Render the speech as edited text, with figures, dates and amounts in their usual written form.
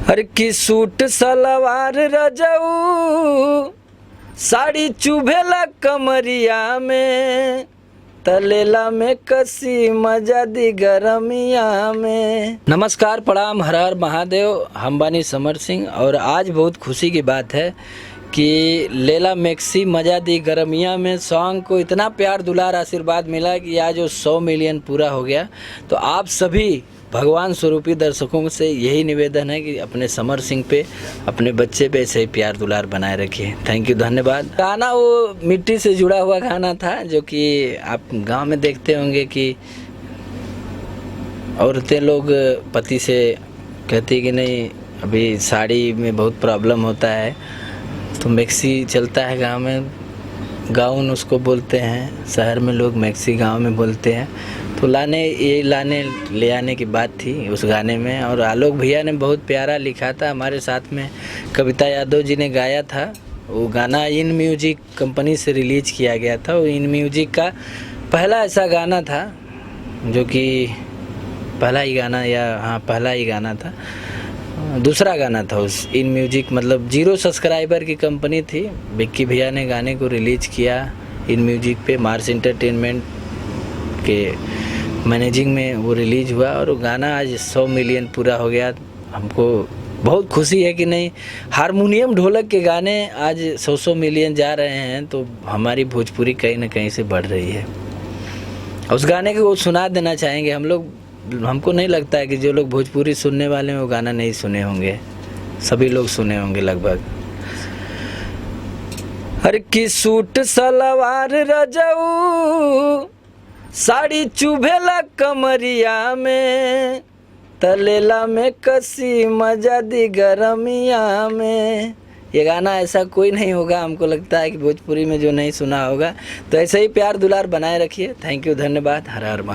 हर की सूट सलवार रजऊ साड़ी चुभेला कमरिया में तलेला में कसी मजा दी गरमिया में। नमस्कार, प्रणाम, हर हर महादेव। हम बानी समर सिंह और आज बहुत खुशी की बात है कि लेला मैक्सी मजा दी गरमिया में सॉन्ग को इतना प्यार दुलार आशीर्वाद मिला कि आज वो 100 मिलियन पूरा हो गया। तो आप सभी भगवान स्वरूपी दर्शकों से यही निवेदन है कि अपने समर सिंह पे, अपने बच्चे पे ऐसे ही प्यार दुलार बनाए रखिए। थैंक यू, धन्यवाद। गाना वो मिट्टी से जुड़ा हुआ गाना था जो कि आप गांव में देखते होंगे कि औरतें लोग पति से कहती कि नहीं अभी साड़ी में बहुत प्रॉब्लम होता है, तो मैक्सी चलता है गांव में, गाउन उसको बोलते हैं, शहर में लोग मैक्सी गांव में बोलते हैं। तो ले आने की बात थी उस गाने में। और आलोक भैया ने बहुत प्यारा लिखा था, हमारे साथ में कविता यादव जी ने गाया था। वो गाना इन म्यूजिक कंपनी से रिलीज किया गया था। वो इन म्यूजिक का पहला ऐसा गाना था जो कि पहला ही गाना था, दूसरा गाना था उस इन म्यूजिक, मतलब 0 सब्सक्राइबर की कंपनी थी। विक्की भैया ने गाने को रिलीज किया in music Pay, Mars entertainment के मैनेजिंग में वो रिलीज हुआ और वो गाना आज 100 मिलियन पूरा हो गया। हमको बहुत खुशी है कि नहीं, हारमोनियम ढोलक के गाने आज 100 मिलियन जा रहे हैं, तो हमारी भोजपुरी कहीं ना कहीं से बढ़ रही है। उस गाने को सुना देना चाहेंगे हम लोग। हमको नहीं लगता है कि जो लोग भोजपुरी सुनने वाले हैं वो गाना नहीं सुने होंगे, सभी लोग सुने होंगे लगभग। हर की सूट सलवार रजऊ साड़ी चुभेला कमरिया में तलेला में कसी मजा दी गरमिया में। ये गाना ऐसा कोई नहीं होगा, हमको लगता है कि भोजपुरी में जो नहीं सुना होगा। तो ऐसे ही प्यार दुलार बनाए रखिए। थैंक यू, धन्यवाद। हर हर महादेव।